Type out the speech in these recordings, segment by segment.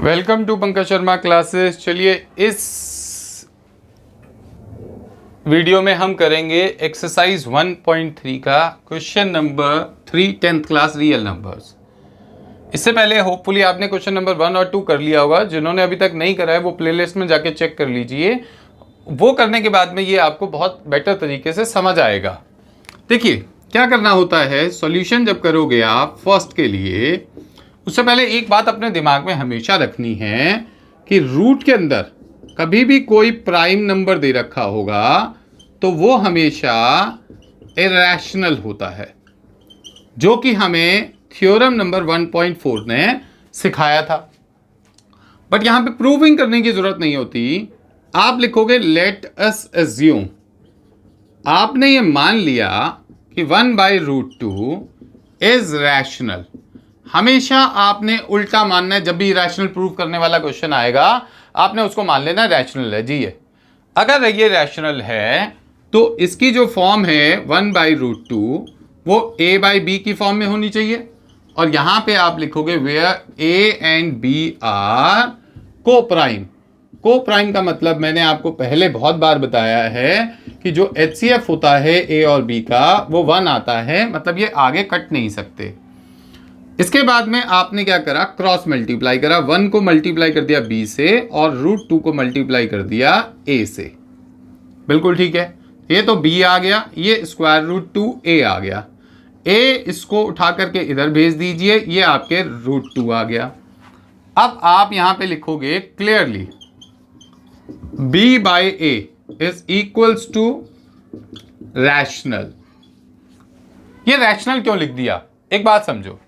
Welcome to Pankaj Sharma classes. चलिए इस video में हम करेंगे एक्सरसाइज 1.3 का question number 3 10th class real numbers. इससे पहले होपफुली आपने क्वेश्चन नंबर 1 और 2 कर लिया होगा। जिन्होंने अभी तक नहीं करा है वो प्लेलिस्ट में जाके चेक कर लीजिए। वो करने के बाद में ये आपको बहुत बेटर तरीके से समझ आएगा। देखिए क्या करना होता है, सॉल्यूशन जब करोगे आप फर्स्ट के लिए, उससे पहले एक बात अपने दिमाग में हमेशा रखनी है कि रूट के अंदर कभी भी कोई प्राइम नंबर दे रखा होगा तो वो हमेशा इरैशनल होता है, जो कि हमें थ्योरम नंबर 1.4 ने सिखाया था। बट यहां पे प्रूविंग करने की जरूरत नहीं होती। आप लिखोगे लेट अस एज्यूम, आपने ये मान लिया कि 1/√2 इज रैशनल। हमेशा आपने उल्टा मानना है। जब भी रैशनल प्रूव करने वाला क्वेश्चन आएगा आपने उसको मान लेना रैशनल है जी। ये अगर ये रैशनल है तो इसकी जो फॉर्म है 1/√2 वो a/b की फॉर्म में होनी चाहिए। और यहां पे आप लिखोगे where a and b are coprime. Coprime का मतलब मैंने आपको पहले बहुत बार बताया है कि जो HCF होता है a और b का वो 1 आता है, मतलब ये आगे कट नहीं सकते। इसके बाद में आपने क्या करा, क्रॉस मल्टीप्लाई करा। 1 को मल्टीप्लाई कर दिया b से और √2 को मल्टीप्लाई कर दिया a से। बिल्कुल ठीक है। ये तो b आ गया, ये √2 a आ गया। a इसको उठा करके इधर भेज दीजिए, ये आपके √2 आ गया। अब आप यहां पे लिखोगे clearly b/a is equals to rational. ये रैशनल क्यों लिख दिया, एक बात समझो।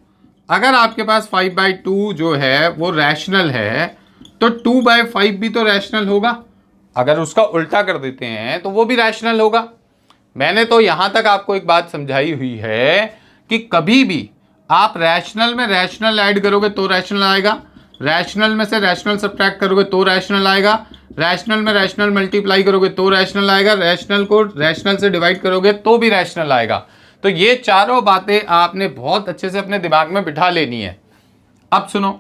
अगर आपके पास 5/2 जो है वो रैशनल है तो 2/5 भी तो रैशनल होगा। अगर उसका उल्टा कर देते हैं तो वो भी रैशनल होगा। मैंने तो यहां तक आपको एक बात समझाई हुई है कि कभी भी आप रैशनल में रैशनल ऐड करोगे तो रैशनल आएगा, रैशनल में से रैशनल सब्ट्रैक्ट करोगे तो रैशनल आएगा, रैशनल में रैशनल मल्टीप्लाई करोगे तो रैशनल आएगा, रैशनल को रैशनल से डिवाइड करोगे तो भी रैशनल आएगा। तो ये चारों बातें आपने बहुत अच्छे से अपने दिमाग में बिठा लेनी है। अब सुनो,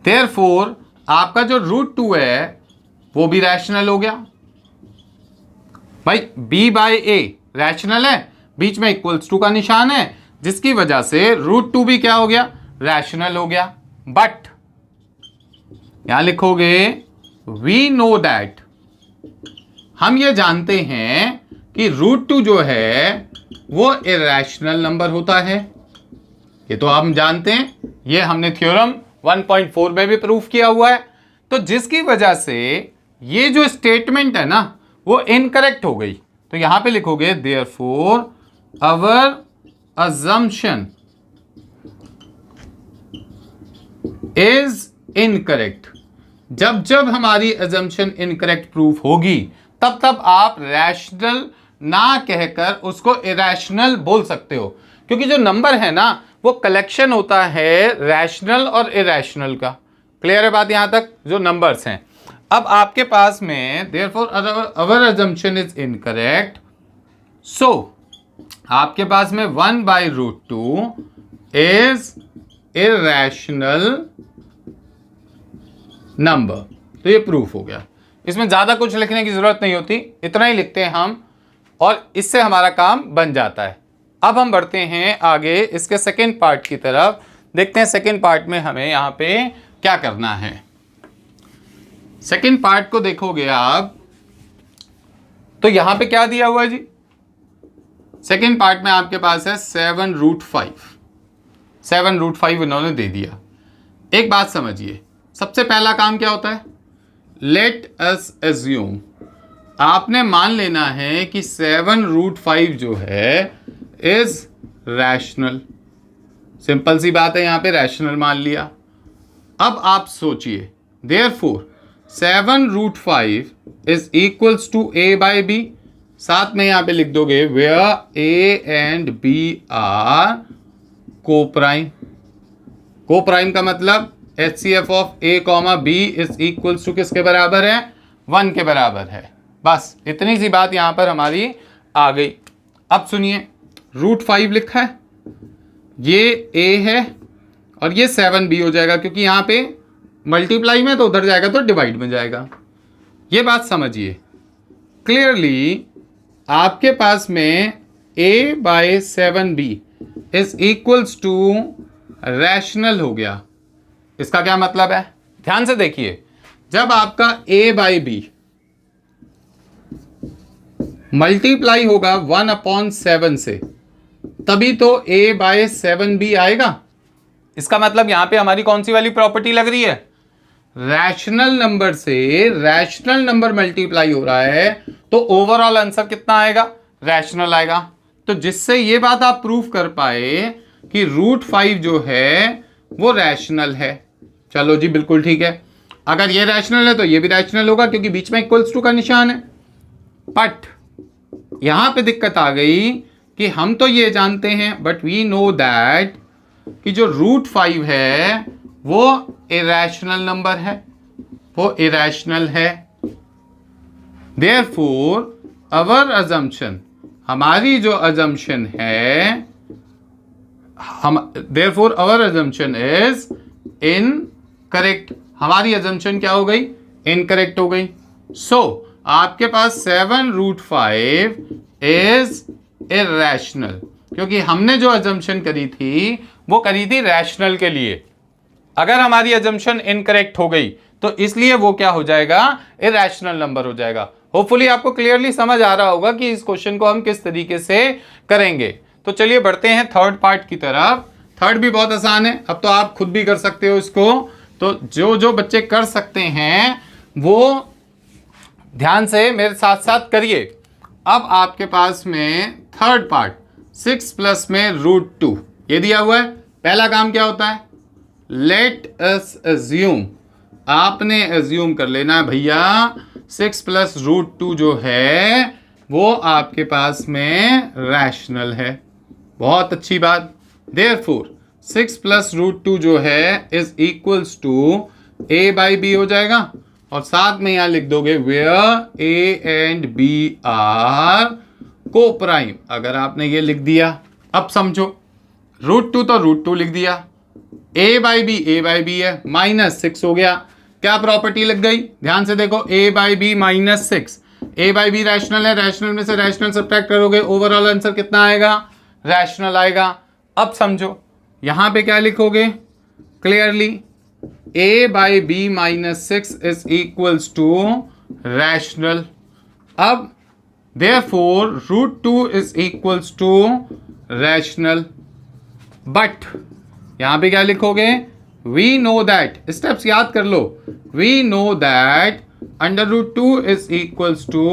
देयरफॉर आपका जो √2 है वो भी रैशनल हो गया। भाई b/a रैशनल है, बीच में =2 का निशान है, जिसकी वजह से √2 भी क्या हो गया, रैशनल हो गया। बट यहां लिखोगे वी नो दैट, हम ये जानते हैं कि √2 जो है वो इरैशनल नंबर होता है। ये तो हम जानते हैं, ये हमने थ्योरम 1.4 में भी प्रूफ किया हुआ है। तो जिसकी वजह से ये जो स्टेटमेंट है ना वो इनकरेक्ट हो गई। तो यहां पे लिखोगे therefore our assumption is incorrect. जब जब हमारी अजम्पशन इनकरेक्ट प्रूफ होगी तब तब आप रैशनल ना कहकर उसको इरैशनल बोल सकते हो, क्योंकि जो नंबर है ना वो कलेक्शन होता है रैशनल और इरैशनल का। क्लियर है बात यहां तक, जो नंबर्स हैं। अब आपके पास में therefore our assumption is incorrect, so आपके पास में 1/√2 इज इरैशनल नंबर। तो ये प्रूफ हो गया। इसमें ज्यादा कुछ लिखने की जरूरत नहीं होती, इतना ही लिखते हैं हम और इससे हमारा काम बन जाता है। अब हम बढ़ते हैं आगे इसके सेकेंड पार्ट की तरफ। देखते हैं सेकेंड पार्ट में हमें यहां पे क्या करना है। सेकेंड पार्ट को देखोगे आप तो यहां पे क्या दिया हुआ है जी। सेकेंड पार्ट में आपके पास है 7√5। 7√5 इन्होंने दे दिया। एक बात समझिए, सबसे पहला काम क्या होता है, लेट अस एज्यूम। आपने मान लेना है कि 7√5 जो है इज रैशनल। सिंपल सी बात है, यहां पे रैशनल मान लिया। अब आप सोचिए, therefore 7√5 is equals to a/b। साथ में यहां पे लिख दोगे where a and b are coprime. Coprime का मतलब HCF of a, b is equals to किसके बराबर है, 1 के बराबर है। बस इतनी सी बात यहां पर हमारी आ गई। अब सुनिए, √5 लिखा है, ये a है और ये 7b हो जाएगा, क्योंकि यहां पे मल्टीप्लाई में तो उधर जाएगा तो डिवाइड में जाएगा। ये बात समझिए क्लियरली। आपके पास में a/7b is equals to rational हो गया। इसका क्या मतलब है, ध्यान से देखिए, जब आपका a/b मल्टीप्लाई होगा 1/7 से तभी तो a/7b आएगा। इसका मतलब यहां पे हमारी कौन सी वाली प्रॉपर्टी लग रही है, रैशनल नंबर से रैशनल नंबर मल्टीप्लाई हो रहा है तो ओवरऑल आंसर कितना आएगा, रैशनल आएगा। तो जिससे ये बात आप प्रूफ कर पाए कि √5 जो है वो रैशनल है। चलो जी बिल्कुल ठीक है, अगर ये रैशनल है तो ये भी रैशनल होगा क्योंकि बीच में इक्वल्स टू का निशान है। बट यहां पे दिक्कत आ गई कि हम तो ये जानते हैं बट वी नो दैट कि जो √5 है वो इरेशनल नंबर है, वो इरेशनल है। देयरफॉर अवर अजम्पशन, हमारी जो अजम्पशन है, therefore our assumption is incorrect. हमारी अजम्पशन क्या हो गई, इनकरेक्ट हो गई। सो आपके पास 7√5 इज इरेशनल, क्योंकि हमने जो अजम्पशन करी थी वो करी थी रैशनल के लिए। अगर हमारी अजम्पशन इनकरेक्ट हो गई तो इसलिए वो क्या हो जाएगा, इरेशनल नंबर हो जाएगा। होपफुली आपको क्लियरली समझ आ रहा होगा कि इस क्वेश्चन को हम किस तरीके से करेंगे। तो चलिए बढ़ते हैं थर्ड पार्ट की तरफ। थर्ड भी बहुत आसान है, अब तो आप खुद भी कर सकते हो इसको। तो जो जो बच्चे कर सकते हैं वो ध्यान से मेरे साथ साथ करिए। अब आपके पास में थर्ड पार्ट 6 प्लस में √2 ये दिया हुआ है। पहला काम क्या होता है, लेट अस अज्यूम, आपने अज्यूम कर लेना है भैया 6 प्लस √2 जो है वो आपके पास में रैशनल है। बहुत अच्छी बात। देयरफॉर 6 प्लस √2 जो है इज इक्वल्स टू a/b हो जाएगा और साथ में यहां लिख दोगे where a and b are coprime. अगर आपने ये लिख दिया, अब समझो √2 तो √2 लिख दिया, a/b है, -6 हो गया। क्या प्रॉपर्टी लग गई, ध्यान से देखो, a/b -6, a/b रैशनल है, रैशनल में से रैशनल सब्ट्रैक्ट करोगे ओवरऑल आंसर कितना आएगा, रैशनल आएगा। अब समझो यहां पे क्या लिखोगे clearly, a/b -6 is equals to rational. अब therefore √2 is equals to rational। But यहां पे क्या लिखोगे, we know that, स्टेप्स याद कर लो, we know that √2 is equals to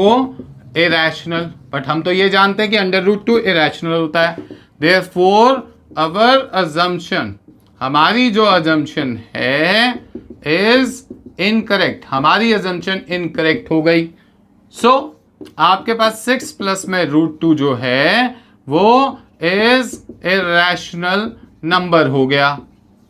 irrational। But हम तो ये जानते हैं कि √2 irrational होता है। therefore our assumption, हमारी जो assumption है is incorrect, हमारी assumption incorrect हो गई। so आपके पास 6 प्लस में √2 जो है वो इज इरेशनल नंबर हो गया।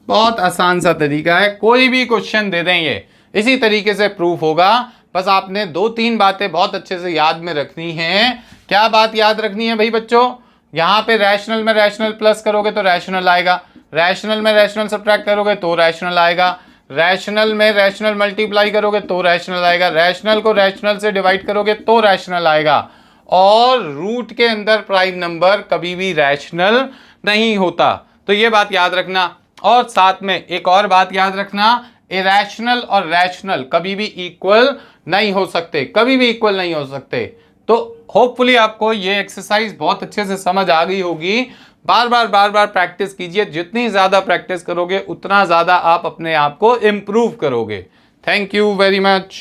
बहुत आसान सा तरीका है, कोई भी क्वेश्चन दे दें ये इसी तरीके से प्रूफ होगा। बस आपने 2-3 बातें बहुत अच्छे से याद में रखनी है। क्या बात याद रखनी है भाई बच्चों, यहाँ पे रैशनल में रैशनल प्लस करोगे तो रैशनल आएगा, रैशनल में रैशनल सब्ट्रैक्ट करोगे तो रैशनल आएगा, रैशनल में रैशनल मल्टीप्लाई करोगे तो रैशनल आएगा, रैशनल को रैशनल से डिवाइड करोगे तो रैशनल आएगा। और रूट के अंदर प्राइम नंबर कभी भी रैशनल नहीं होता, तो ये बात याद रखना। और साथ में एक और बात याद रखना, इरेशनल और रैशनल कभी भी इक्वल नहीं हो सकते, कभी भी इक्वल नहीं हो सकते। तो होपफुली आपको ये एक्सरसाइज बहुत अच्छे से समझ आ गई होगी। बार बार प्रैक्टिस कीजिए, जितनी ज़्यादा प्रैक्टिस करोगे उतना ज़्यादा आप अपने आप को इम्प्रूव करोगे। Thank you very much.